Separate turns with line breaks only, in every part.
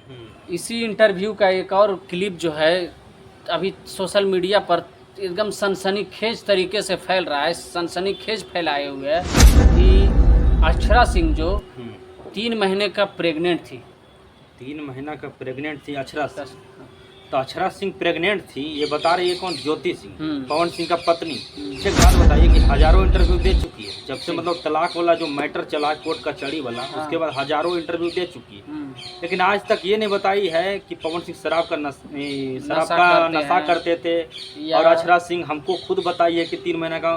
इसी इंटरव्यू का एक और क्लिप जो है अभी सोशल मीडिया पर एकदम सनसनीखेज तरीके से फैल रहा है, सनसनीखेज फैलाए हुए है कि अक्षरा सिंह जो 3 महीने का प्रेग्नेंट थी।
3 महीना का प्रेग्नेंट थी अक्षरा सिंह। तो अक्षरा सिंह प्रेग्नेंट थी, ये बता रही है कौन? ज्योति सिंह, पवन सिंह का पत्नी। एक बात बताइए कि हजारों इंटरव्यू दे चुकी है जब से मतलब तलाक वाला जो मैटर चला कोर्ट कचहरी वाला, उसके बाद हजारों इंटरव्यू दे चुकी है, लेकिन आज तक ये नहीं बताई है कि पवन सिंह शराब का नशा करते थे। और अक्षरा सिंह हमको खुद बताई है कि 3 महीना का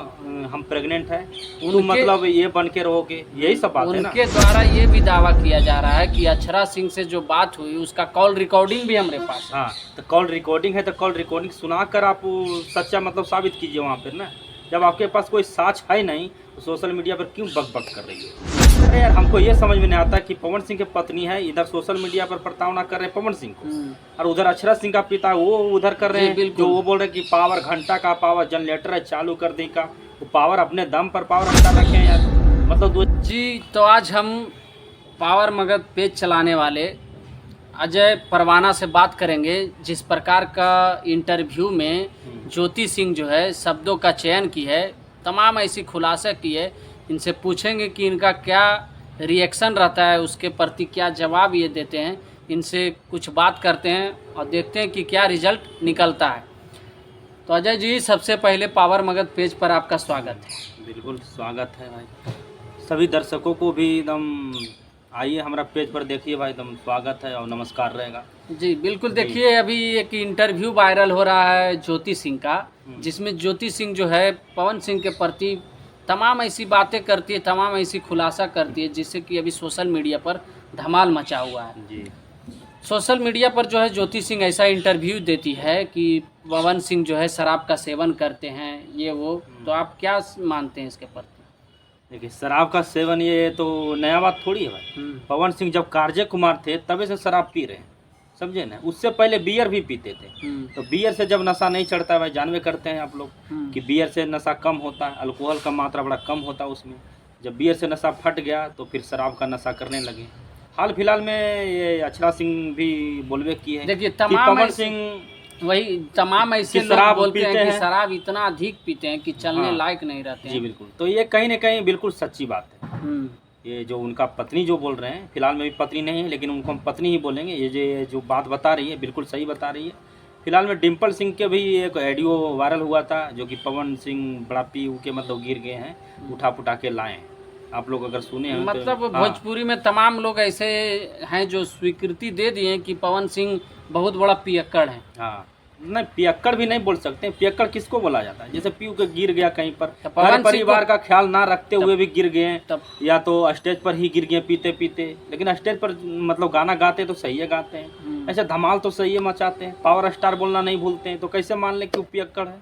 हम प्रेग्नेंट है, तो मतलब ये बन के रहोगे, यही सब बात है ना।
उनके द्वारा ये भी दावा किया जा रहा है कि अक्षरा सिंह से जो बात हुई उसका कॉल रिकॉर्डिंग भी हमारे पास है।
हाँ, तो कॉल रिकॉर्डिंग है, तो कॉल रिकॉर्डिंग सुना कर आप सच्चा मतलब साबित कीजिए वहाँ पर ना। जब आपके पास कोई साक्ष्य है नहीं तो सोशल मीडिया पर क्यों बक कर रही है? अरे यार, हमको ये समझ में नहीं आता कि पवन सिंह की पत्नी है, इधर सोशल मीडिया पर प्रताड़ना कर रहे हैं पवन सिंह को, और उधर अक्षरा सिंह का पिता वो उधर कर रहे हैं, जो वो बोल रहे हैं कि पावर घंटा का पावर जनरेटर है चालू कर दी का, वो पावर अपने दम पर पावर घंटा रखे हैं यार, मतलब
जी। तो आज हम पावर मगध पेज चलाने वाले अजय परवाना से बात करेंगे, जिस प्रकार का इंटरव्यू में ज्योति सिंह जो है शब्दों का चयन की है, तमाम ऐसी खुलासा की है। इनसे पूछेंगे कि इनका क्या रिएक्शन रहता है, उसके प्रति क्या जवाब ये देते हैं। इनसे कुछ बात करते हैं और देखते हैं कि क्या रिजल्ट निकलता है। तो अजय जी, सबसे पहले पावर मगध पेज पर आपका स्वागत है।
बिल्कुल स्वागत है भाई, सभी दर्शकों को भी एकदम आइए हमारा पेज पर देखिए भाई, एकदम स्वागत है और नमस्कार रहेगा।
जी बिल्कुल। देखिए, अभी एक इंटरव्यू वायरल हो रहा है ज्योति सिंह का, जिसमें ज्योति सिंह जो है पवन सिंह के प्रति तमाम ऐसी बातें करती है, तमाम ऐसी खुलासा करती है, जिससे कि अभी सोशल मीडिया पर धमाल मचा हुआ है। जी, सोशल मीडिया पर जो है ज्योति सिंह ऐसा इंटरव्यू देती है कि पवन सिंह जो है शराब का सेवन करते हैं, ये वो। तो आप क्या मानते हैं इसके प्रति?
देखिए, शराब का सेवन ये तो नया बात थोड़ी है भाई। पवन सिंह जब कार्जे कुमार थे तभी से शराब पी रहे हैं, समझे ना। उससे पहले बियर भी पीते थे। तो बियर से जब नशा नहीं चढ़ता है भाई, जानवे करते हैं आप लोग कि बियर से नशा कम होता है, अल्कोहल का मात्रा बड़ा कम होता है उसमें। जब बियर से नशा फट गया तो फिर शराब का नशा करने लगे। हाल फिलहाल में ये अक्षरा सिंह भी बोलवे की है।
देखिए,
पवन सिंह
वही तमाम ऐसे लोग बोलते हैं कि शराब इतना अधिक पीते हैं कि चलने लायक नहीं रहते हैं।
जी बिल्कुल। तो ये कहीं ना कहीं बिल्कुल सच्ची बात है। ये जो उनका पत्नी जो बोल रहे हैं, फिलहाल में भी पत्नी नहीं है लेकिन उनको हम पत्नी ही बोलेंगे, ये जो बात बता रही है बिल्कुल सही बता रही है। फिलहाल में डिम्पल सिंह के भी एक ऑडियो वायरल हुआ था, जो कि पवन सिंह बड़ा पी के मतलब गिर गए हैं, उठा पुठा के लाए हैं। आप लोग अगर सुने हैं
मतलब तो, भोजपुरी में तमाम लोग ऐसे हैं जो स्वीकृति दे दिए कि पवन सिंह बहुत बड़ा पियक्कड़ है।
हाँ, नहीं, पियक्कड़ भी नहीं बोल सकते। पियक्कड़ किसको बोला जाता है? जैसे पीऊ के गिर गया कहीं पर, घर परिवार का ख्याल ना रखते हुए भी गिर गए, या तो स्टेज पर ही गिर गए पीते पीते। लेकिन स्टेज पर मतलब गाना गाते तो सही है, गाते हैं ऐसे धमाल तो सही है मचाते हैं, पावर स्टार बोलना नहीं भूलते हैं, तो कैसे मान ले कि वो पियक्कड़ है?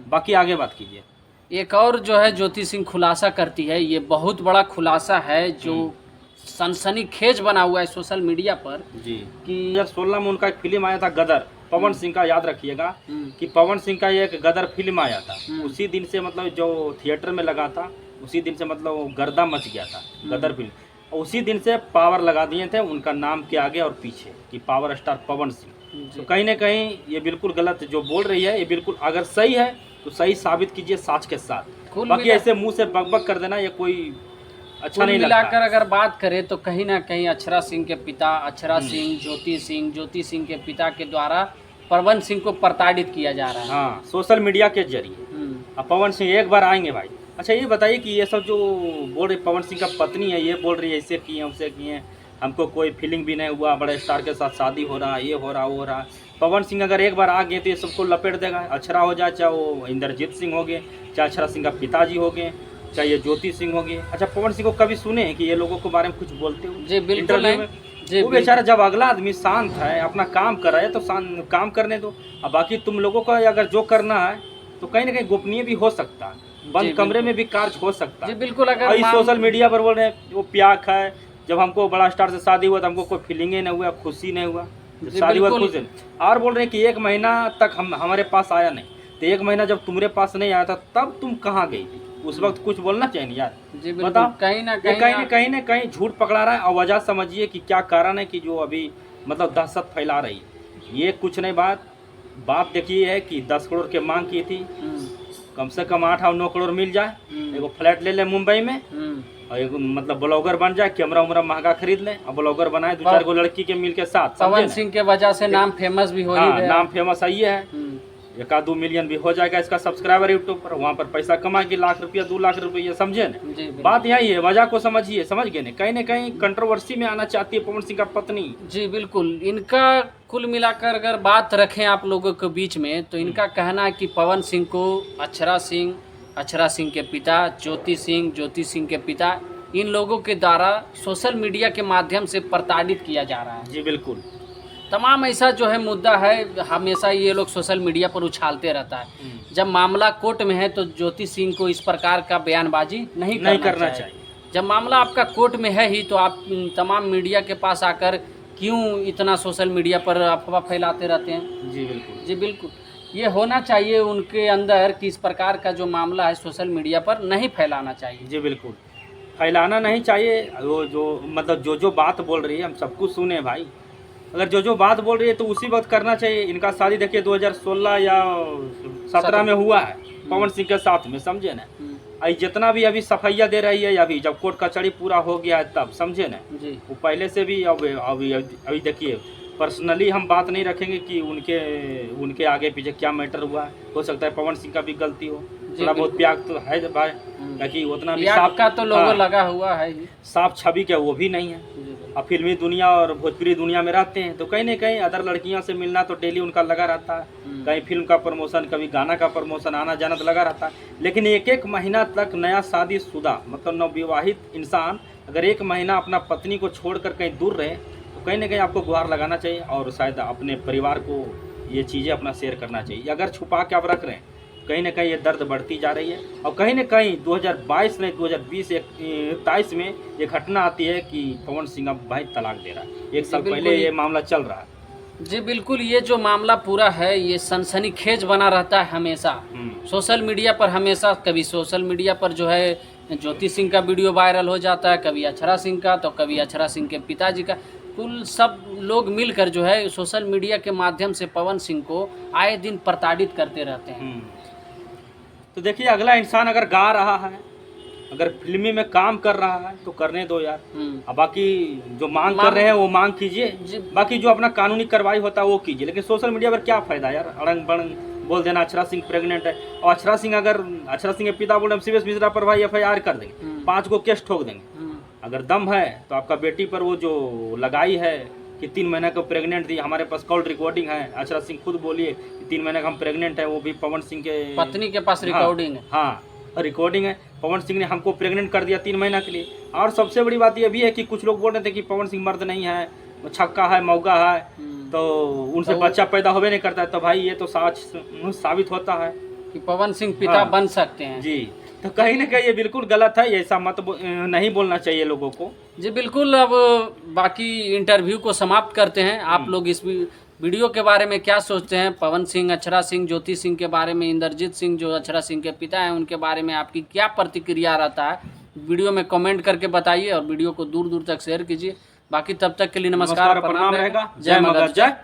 बाकी आगे बात कीजिए।
एक और जो है ज्योति सिंह खुलासा करती है, ये बहुत बड़ा खुलासा है जो सनसनीखेज बना हुआ है सोशल मीडिया पर। जी, कि
2016 में उनका एक फिल्म आया था गदर, पवन सिंह का, याद रखिएगा कि पवन सिंह का एक गदर फिल्म आया था। उसी दिन से मतलब जो थिएटर में लगा था, उसी दिन से मतलब गर्दा मच गया था गदर फिल्म। उसी दिन से पावर लगा दिए थे उनका नाम के आगे और पीछे कि पावर स्टार पवन सिंह। तो कहीं ना कहीं ये बिल्कुल गलत जो बोल रही है, ये बिल्कुल अगर सही है तो सही साबित कीजिए साक्ष्य के साथ। बाकी ऐसे मुंह से बकबक कर देना ये कोई अच्छा नहीं लगता।
मिलाकर अगर बात करें तो कहीं ना कहीं अक्षरा सिंह के पिता अक्षरा सिंह, ज्योति सिंह के पिता के द्वारा पवन सिंह को प्रताड़ित किया जा रहा है।
हाँ, सोशल मीडिया के जरिए। अब पवन सिंह एक बार आएंगे भाई। अच्छा, ये बताइए कि ये सब जो बोल रही पवन सिंह का पत्नी है, ये बोल रही है ऐसे किए उसे किए, हमको कोई फीलिंग भी नहीं हुआ, बड़े स्टार के साथ शादी हो रहा, ये हो रहा वो हो रहा। पवन सिंह अगर एक बार आ गए तो ये सबको लपेट देगा। अक्षरा हो जाए, चाहे वो इंद्रजीत सिंह हो गए, चाहे अक्षरा सिंह का पिताजी हो गए, चाहे ये ज्योति सिंह हो गए। अच्छा, पवन सिंह को कभी सुने हैं कि ये लोगों के बारे में कुछ बोलते हो?
जी बिल्कुल नहीं।
वो बेचारा, जब अगला आदमी शांत है, अपना काम कर रहा है तो काम करने दो। अब बाकी तुम लोगों का अगर जो करना है तो कहीं ना कहीं गोपनीय भी हो सकता है, बंद कमरे में भी कार्य हो सकता है।
बिल्कुल। अगर
सोशल मीडिया पर बोल रहे हैं वो प्याक है, जब हमको बड़ा स्टार से शादी हुआ तो हमको कोई फीलिंग नहीं हुआ, खुशी नहीं हुआ, शादी हुआ खुश है। और बोल रहे हैं कि 1 महीना तक हमारे पास आया नहीं, तो 1 महीना जब तुम्हारे पास नहीं आया था तब तुम कहाँ गई थी? उस वक्त कुछ बोलना चाहिए यार। बताओ,
कहीं ना
कहीं झूठ पकड़ा रहा है। और वजह समझिए कि क्या कारण है कि जो अभी मतलब दहशत फैला रही है। ये कुछ नहीं बात देखिए है कि 10 करोड़ की मांग की थी, कम से कम 8 और 9 करोड़ मिल जाए, एगो फ्लैट ले ले मुंबई में, और एक मतलब ब्लॉगर बन जाए, कैमरा उमरा महंगा खरीद ले और ब्लॉगर बनाए 2-4 गो लड़की के मिल के साथ।
पवन सिंह के वजह से नाम फेमस भी हो ही गया।
नाम फेमस आई है, 1-2 मिलियन भी हो जाएगा इसका सब्सक्राइबर यूट्यूब पर, वहाँ पर पैसा कमाएगी, लाख रुपया 2 लाख रुपया, समझे न? बात यही है, वजह को समझिए, समझ गए न कहीं कंट्रोवर्सी में आना चाहती है पवन सिंह का पत्नी। जी
बिल्कुल। इनका कुल मिलाकर अगर बात रखें आप लोगों के बीच में, तो इनका कहना है कि पवन सिंह को अक्षरा सिंह के पिता, ज्योति सिंह के पिता, इन लोगों के द्वारा सोशल मीडिया के माध्यम से प्रताड़ित किया जा रहा है।
जी बिल्कुल।
तमाम ऐसा जो है मुद्दा है, हमेशा ये लोग सोशल मीडिया पर उछालते रहता है। जब मामला कोर्ट में है तो ज्योति सिंह को इस प्रकार का बयानबाजी नहीं करना चाहिए। जब मामला आपका कोर्ट में है ही, तो आप तमाम मीडिया के पास आकर क्यों इतना सोशल मीडिया पर अफवाह फैलाते रहते हैं? जी बिल्कुल। ये होना चाहिए उनके अंदर कि इस प्रकार का जो मामला है सोशल मीडिया पर नहीं फैलाना चाहिए।
जी बिल्कुल, फैलाना नहीं चाहिए। वो जो मतलब जो बात बोल रही है हम सब कुछ सुने भाई, अगर जो बात बोल रही है तो उसी वक्त करना चाहिए। इनका शादी देखिए 2016 या 17 में हुआ है पवन सिंह के साथ में, समझे ना? जितना भी अभी सफाइया दे रही है, अभी जब कोर्ट कचहरी पूरा हो गया है तब, समझे ना? वो पहले से भी अभी देखिए, पर्सनली हम बात नहीं रखेंगे कि उनके आगे पीछे क्या मैटर हुआ है। हो सकता है पवन सिंह का भी गलती हो, थोड़ा बहुत प्याग तो है भाई, ताकि उतना भी साफ
का तो लोगो लगा हुआ है,
साफ छवि क्या वो भी नहीं है। अब फिल्मी दुनिया और भोजपुरी दुनिया में रहते हैं तो कहीं न कहीं अदर लड़कियों से मिलना तो डेली उनका लगा रहता है, कहीं फिल्म का प्रमोशन, कभी गाना का प्रमोशन, आना जाना तो लगा रहता है। लेकिन एक महीना तक नया शादीशुदा मतलब नवविवाहित इंसान अगर 1 महीना अपना पत्नी को छोड़कर कहीं दूर रहे तो कहीं न कहीं आपको गुहार लगाना चाहिए और शायद अपने परिवार को ये चीज़ें अपना शेयर करना चाहिए। अगर छुपा के आप रख रहे हैं कहीं ना कहीं ये दर्द बढ़ती जा रही है। और कहीं ना कहीं 2022 नहीं 2020-23 में ये घटना आती है कि पवन सिंह अब भाई तलाक दे रहा है। 1 साल पहले ये मामला चल रहा है।
जी बिल्कुल, ये जो मामला पूरा है ये सनसनीखेज बना रहता है हमेशा सोशल मीडिया पर। हमेशा कभी सोशल मीडिया पर जो है ज्योति सिंह का वीडियो वायरल हो जाता है, कभी अक्षरा सिंह का, तो कभी अक्षरा सिंह के पिताजी का। कुल सब लोग मिलकर जो है सोशल मीडिया के माध्यम से पवन सिंह को आए दिन प्रताड़ित करते रहते हैं।
तो देखिए, अगला इंसान अगर गा रहा है, अगर फिल्मी में काम कर रहा है तो करने दो यार। अब बाकी जो मांग कर रहे हैं वो मांग कीजिए, बाकी जो अपना कानूनी कार्रवाई होता है वो कीजिए। लेकिन सोशल मीडिया पर क्या फायदा यार, अड़ंग बड़ंग बोल देना अक्षरा सिंह प्रेग्नेंट है, और अक्षरा सिंह के पिता बोले हम सीबीएस मिश्रा पर भाई FIR कर देंगे, 5 को केस ठोक देंगे। अगर दम है तो आपका बेटी पर वो जो लगाई है कि 3 महीने को प्रेग्नेंट थी, हमारे पास कॉल रिकॉर्डिंग है, अक्षरा सिंह खुद बोलिए कि 3 महीने का हम प्रेग्नेंट है, वो भी पवन सिंह के
पत्नी के पास रिकॉर्डिंग है।
हाँ, रिकॉर्डिंग है, पवन सिंह ने हमको प्रेग्नेंट कर दिया 3 महीना के लिए। और सबसे बड़ी बात ये भी है कि कुछ लोग बोल रहे थे कि पवन सिंह मर्द नहीं है, छक्का है, मौका है, तो उनसे बच्चा पैदा होवे नहीं करता है। तो भाई ये तो साबित होता है
कि पवन सिंह पिता बन सकते हैं।
जी, तो कहीं ना कहीं ये बिल्कुल गलत है, ऐसा मत नहीं बोलना चाहिए लोगों को।
जी बिल्कुल। अब बाकी इंटरव्यू को समाप्त करते हैं। आप लोग इस वीडियो के बारे में क्या सोचते हैं? पवन सिंह, अक्षरा सिंह, ज्योति सिंह के बारे में, इंद्रजीत सिंह जो अक्षरा सिंह के पिता हैं उनके बारे में आपकी क्या प्रतिक्रिया रहता है? वीडियो में कमेंट करके बताइए और वीडियो को दूर दूर तक शेयर कीजिए। बाकी तब तक के लिए नमस्कार, प्रणाम रहेगा। जय मगध, जय।